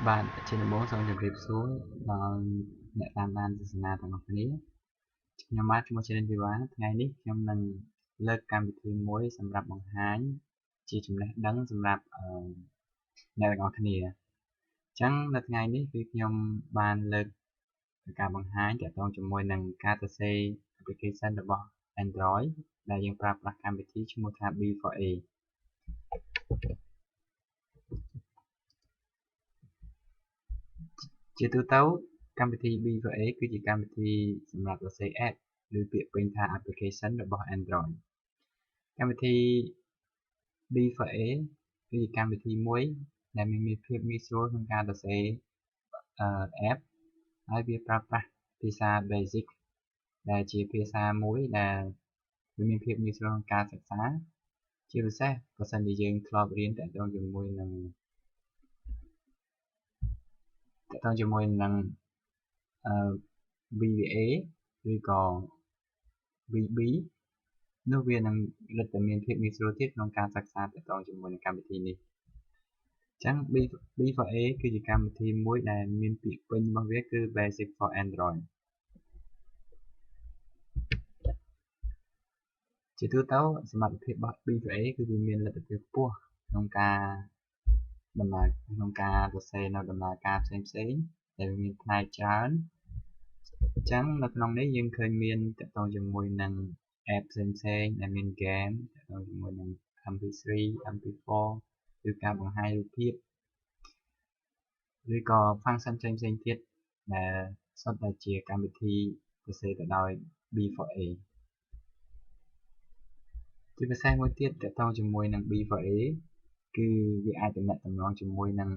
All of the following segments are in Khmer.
bạn trên đường bốn xong chụp rịp xuống là mẹ tam ban sự nào thằng ngọcนี้ខ្ញុំបាទជាមួយ channel វិវាថ្ងៃនេះខ្ញុំនឹងលើកកម្មវិធីមួយសម្រាប់បង្ហាញជាចំណេះដឹងសម្រាប់អ្នកទាំងអស់គ្នាអញ្ចឹងនៅថ្ងៃនេះគឺខ្ញុំបានលើកការបង្ហាញទាក់ទងជាមួយនឹងការសរសេរ application របស់ Android ដែលយើងប្រើប្រាស់កម្មវិធីឈ្មោះថា B4A ជាទូទៅកម្មវិធី B4A គឺជាកម្មវិធីសម្រាប់សរសេរ app ឬពាក្យពេញថា application របស់ Android កម្មវិធី B4A គឺជាកម្មវិធីមួយដែលមានភាពងាយស្រួលក្នុងការសរសេរ app ហើយវាប្រើប្រាស់ភាសា Basic ដែលជាភាសាមួយដែលមានភាពងាយស្រួលក្នុងការសិក្សាជាពិសេសបើសិនជាយើងធ្លាប់រៀនទាក់ទងជាមួយនឹង VBA ឬក៏ VB នោះវានឹងរឹតតែមានភាពងាយស្រួលទៀតក្នុងការសិក្សាទាក់ទងជាមួយនឹងកម្មវិធីនេះអញ្ចឹង B4A គឺជាកម្មវិធីមួយដែលមានពាក្យពេញរបស់វាគឺ Basic for Android ជាទូទៅសមត្ថភាពរបស់ B4A គឺវាមានលទ្ធភាពខ្ពស់ក្នុងការសរសេរនៅដំណើរការផ្សេងៗដែលមានផ្នែកច្រើនអញ្ចឹងនៅក្នុងនេះយើងឃើញមានទាក់ទងជាមួយនឹង app ផ្សេងៗដែលមាន game ទាក់ទងជាមួយនឹង MP3 MP4 ឬការបង្ហាញរូបភាពឬក៏ function ផ្សេងៗទៀតដែលសុទ្ធតែជាកម្មវិធីសរសេរទៅដោយ B4A ជាពិសេសមួយទៀតទាក់ទងជាមួយនឹង B4A គឺវាអាចទំនាក់ទំនងជាមួយនឹង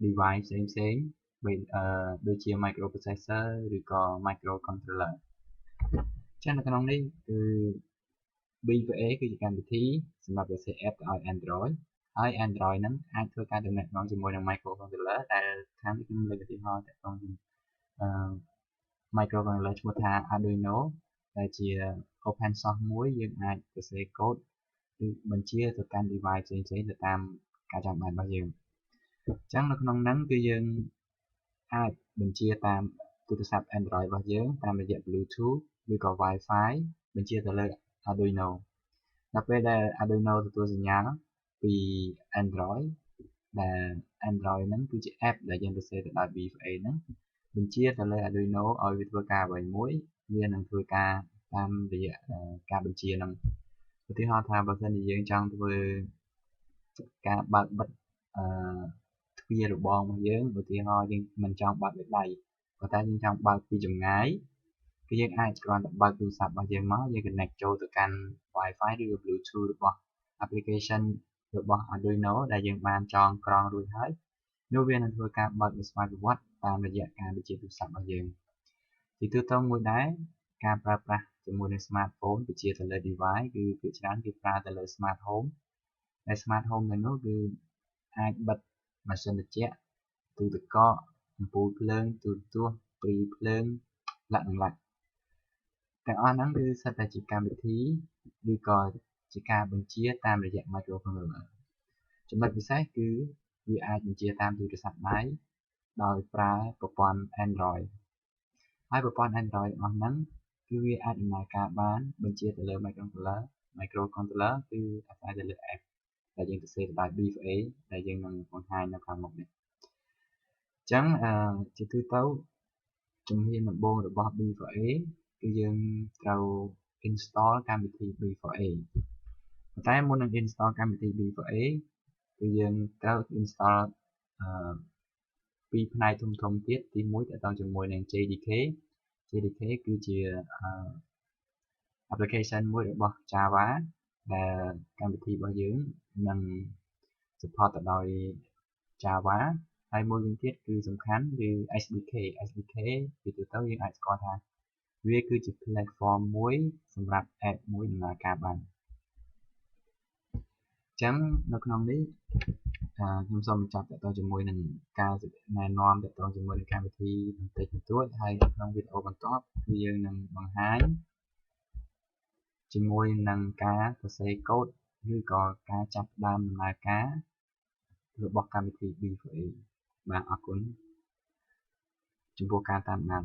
device ផ្សេងៗដូចជា microprocessor ឬក៏ microcontroller ចឹងនៅក្នុងនេះគឺ B4A គឺជាកម្មវិធីសម្រាប់សរសេរ app ទៅឲ្យ Android ហើយ Android ហ្នឹងអាចធ្វើការទំនាក់ទំនងជាមួយនឹង microcontroller ដែលខាងនេះខ្ញុំលើកឧទាហរណ៍ទាក់ទងជាមួយmicrocontroller ឈ្មោះថា Arduino ដែលជា open source មួយយើងអាចសរសេរ code ឬបញ្ជាទៅកាន់ device ផ្សេងៗទៅតាមការចាំបាច់របស់យើងអញ្ចឹងនៅក្នុងហ្នឹងគឺយើងអាចបញ្ជាតាមទូរស័ព្ទ Android របស់យើងតាមរយៈ Bluetooth ឬក៏ Wi-Fi បញ្ជាទៅលើ Arduino ដល់ពេលដែល Arduino ទទួលសញ្ញាពី Android ដែល Android ហ្នឹងគឺជា app ដែលយើងសរសេរទៅដោយ B4A ហ្នឹងបញ្ជាទៅលើ Arduino ឲ្យវាធ្វើការអ្វីមួយវានឹងធ្វើការតាមរយៈការបញ្ជាហ្នឹងឧទាហរណ៍ថាបើសិនជាយើងចង់ធ្វើការបើកបិទទ្វាររបងរបស់យើងឧទាហរណ៍យើងមិនចង់បើកដោយដៃប៉ុន្តែយើងចង់បើកពីចម្ងាយគឺយើងអាចគ្រាន់តែបើកទូរស័ព្ទរបស់យើងមកយើង connect ចូលទៅកាន់ Wi-Fi ឬ Bluetooth របស់ application របស់ Arduino ដែលយើងបានចងក្រងរួចហើយនោះវានឹងធ្វើការបើកដោយស្វ័យប្រវត្តិតាមរយៈការបញ្ជាទូរស័ព្ទរបស់យើងជាទូទៅមួយដែរការប្រើប្រាស់ជាមួយនឹង smartphone បញ្ជាទៅលើ device គឺភាគច្រើនគេប្រើទៅលើ smart home ដែល smart home នៅនោះគឺអាចបិទម៉ាស៊ីនត្រជាក់ទូទឹកកកអំពូលភ្លើងទូរទស្សន៍ព្រីភ្លើងលក្ខណៈទាំងអស់ហ្នឹងគឺសិតតែជាកម្មវិធីឬក៏ជាការបញ្ជាតាមរយៈ microcontroller ចំណុចពិសេសគឺវាអាចបញ្ជាតាមទូរស័ព្ទដៃដោយប្រើប្រព័ន្ធ Android ហើយប្រព័ន្ធ Android របស់ហ្នឹងគឺវាអាចដំណើរការបានបញ្ជាទៅលើ microcontroller គឺអាស្រ័យទៅលើ app ដែលយើងសរសេរទៅដោយ B4A ដែលយើងនឹងបង្ហាញនៅខាងមុខនេះអញ្ចឹងជាទូទៅជំហានដំបូងរបស់ B4A គឺយើងត្រូវ install កម្មវិធី B4A ប៉ុន្តែមុននឹង install កម្មវិធី B4A គឺយើងត្រូវ install ពីរផ្នែកធំៗទៀតទី1ទាក់ទងជាមួយនឹង JDK គឺជា application មួយរបស់ Java ដែលកម្មវិធីរបស់យើងនឹង support ទៅដោយ Java ហើយមួយវិញទៀតគឺសំខាន់គឺ SDK ជាទូទៅយើងអាចស្គាល់ថាវាគឺជា platform មួយសម្រាប់ app មួយដំណើរការបានអញ្ចឹងនៅក្នុងនេះខ្ញុំសូមបញ្ចប់ទាក់ទងជាមួយនឹងការណែនាំទាក់ទងជាមួយនឹងកម្មវិធីបន្តិចបន្តួចហើយនៅក្នុងវីដេអូបន្ទាប់គឺយើងនឹងបង្ហាញជាមួយនឹងការសរសេរកូដឬក៏ការចាប់ផ្ដើមដំណើរការរបស់កម្មវិធី B4A បាទអរគុណចំពោះការតាមដាន